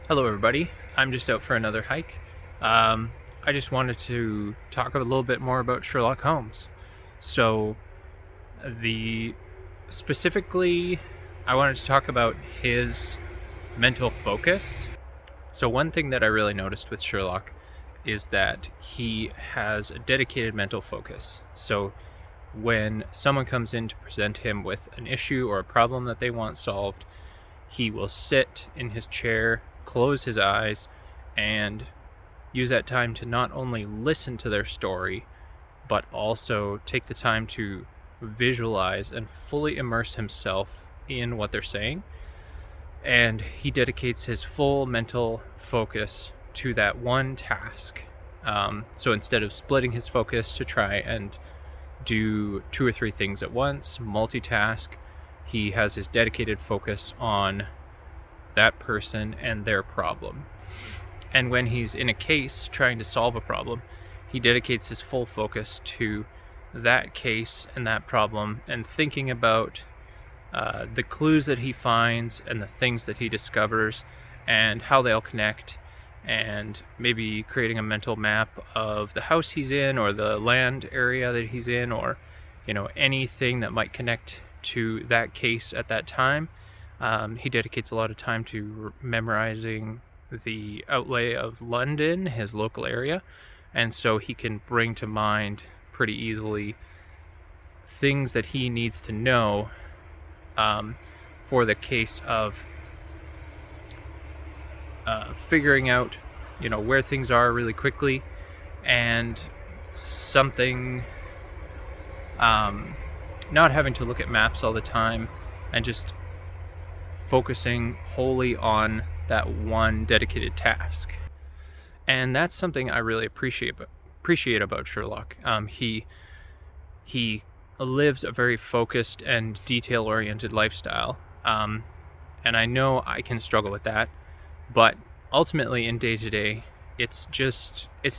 Hello, everybody. I'm just out for another hike. I just wanted to talk a little bit more about Sherlock Holmes. So, the specifically, I wanted to talk about his mental focus. So, one thing that I really noticed with Sherlock is that he has a dedicated mental focus. So, when someone comes in to present him with an issue or a problem that they want solved, he will sit in his chair, close his eyes, and use that time to not only listen to their story, but also take the time to visualize and fully immerse himself in what they're saying. And he dedicates his full mental focus to that one task. So instead of splitting his focus to try and do two or three things at once, multitask, he has his dedicated focus on that person and their problem. And when he's in a case trying to solve a problem, he dedicates his full focus to that case and that problem and thinking about the clues that he finds and the things that he discovers and how they'll connect, and maybe creating a mental map of the house he's in or the land area that he's in, or anything that might connect to that case at that time. He dedicates a lot of time to memorizing the outlay of London, his local area, and so he can bring to mind pretty easily things that he needs to know for the case of figuring out where things are really quickly, and something not having to look at maps all the time, and just focusing wholly on that one dedicated task. And that's something I really appreciate about Sherlock. He lives a very focused and detail-oriented lifestyle, and I know I can struggle with that, but ultimately in day-to-day, it's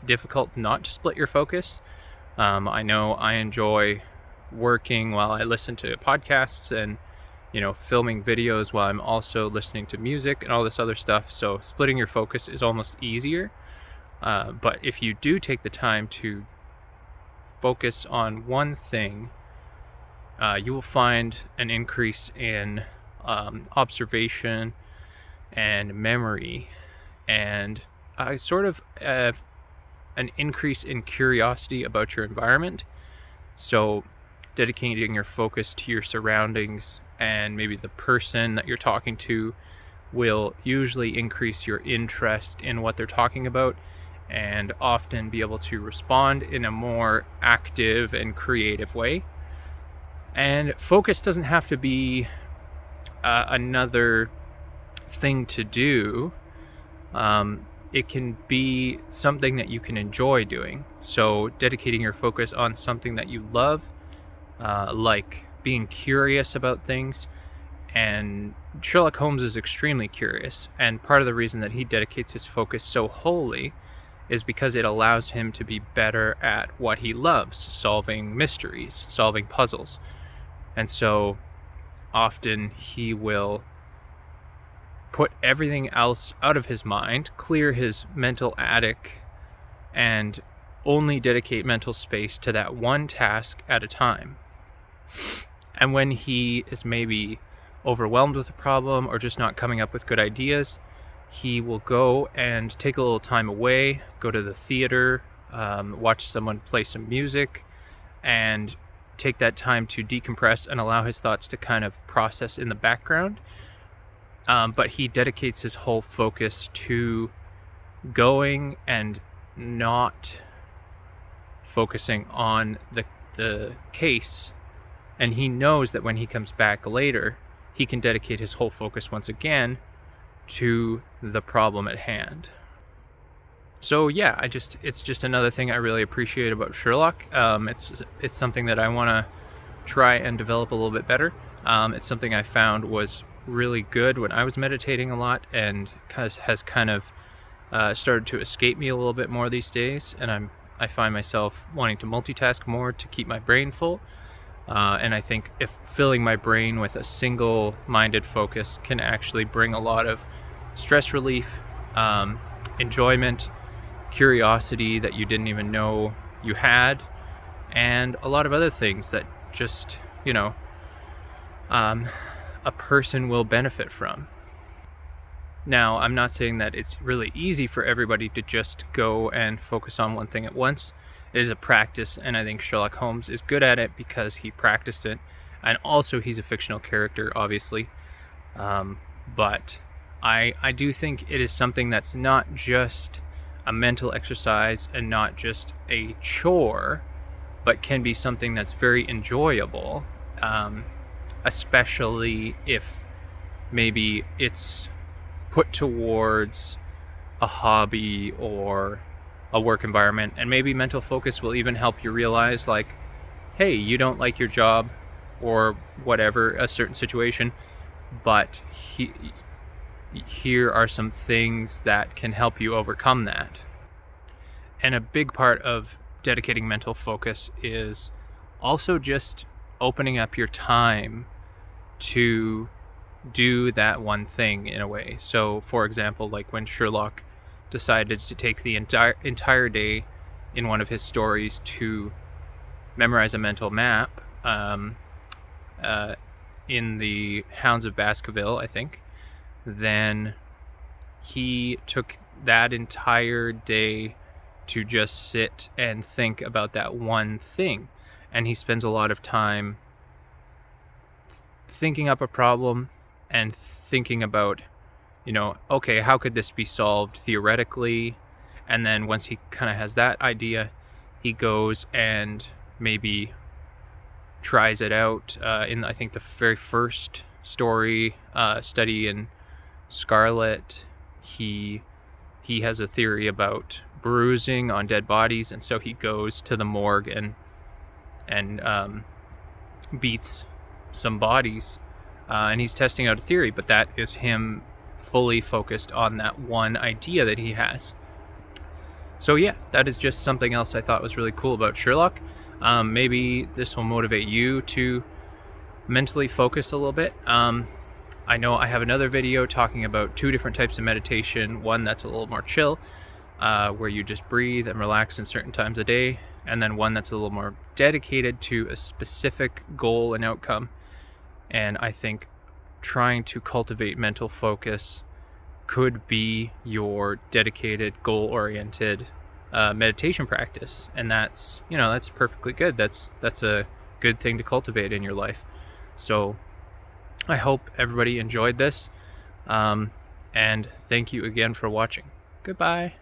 difficult not to split your focus. I know I enjoy working while I listen to podcasts and filming videos while I'm also listening to music and all this other stuff. So splitting your focus is almost easier. But if you do take the time to focus on one thing, you will find an increase in observation and memory, and sort of an increase in curiosity about your environment. So dedicating your focus to your surroundings and maybe the person that you're talking to will usually increase your interest in what they're talking about, and often be able to respond in a more active and creative way. And focus doesn't have to be another thing to do. It can be something that you can enjoy doing. So dedicating your focus on something that you love, like being curious about things. And Sherlock Holmes is extremely curious, and part of the reason that he dedicates his focus so wholly is because it allows him to be better at what he loves: solving mysteries, solving puzzles. And so often he will put everything else out of his mind, clear his mental attic, and only dedicate mental space to that one task at a time. And when he is maybe overwhelmed with a problem or just not coming up with good ideas, he will go and take a little time away, go to the theater, watch someone play some music, and take that time to decompress and allow his thoughts to kind of process in the background. But he dedicates his whole focus to going and not focusing on the case. And he knows that when he comes back later, he can dedicate his whole focus once again to the problem at hand. So yeah, it's just another thing I really appreciate about Sherlock. It's something that I want to try and develop a little bit better. It's something I found was really good when I was meditating a lot, and has kind of started to escape me a little bit more these days. And I find myself wanting to multitask more to keep my brain full. And I think if filling my brain with a single-minded focus can actually bring a lot of stress relief enjoyment, curiosity that you didn't even know you had, and a lot of other things that just, a person will benefit from. Now, I'm not saying that it's really easy for everybody to just go and focus on one thing at once. It is a practice, and I think Sherlock Holmes is good at it because he practiced it. And also, he's a fictional character, obviously. But I do think it is something that's not just a mental exercise and not just a chore, but can be something that's very enjoyable, especially if maybe it's put towards a hobby or a work environment. And maybe mental focus will even help you realize, like, hey, you don't like your job or whatever, a certain situation, but here are some things that can help you overcome that. And a big part of dedicating mental focus is also just opening up your time to do that one thing in a way. So, for example, like when Sherlock decided to take the entire day in one of his stories to memorize a mental map, in the Hounds of Baskerville, I think, then he took that entire day to just sit and think about that one thing. And he spends a lot of time thinking up a problem and thinking about, okay, how could this be solved theoretically? And then once he kind of has that idea, he goes and maybe tries it out. In, I think, the very first story, Study in Scarlet, he has a theory about bruising on dead bodies, and so he goes to the morgue and beats some bodies, and he's testing out a theory, but that is him fully focused on that one idea that he has. So yeah, that is just something else I thought was really cool about Sherlock. Maybe this will motivate you to mentally focus a little bit. I know I have another video talking about 2 different types of meditation. One that's a little more chill, where you just breathe and relax in certain times of day, and then one that's a little more dedicated to a specific goal and outcome. And I think trying to cultivate mental focus could be your dedicated, goal-oriented meditation practice, and that's perfectly good. That's a good thing to cultivate in your life. So I hope everybody enjoyed this, and thank you again for watching. Goodbye.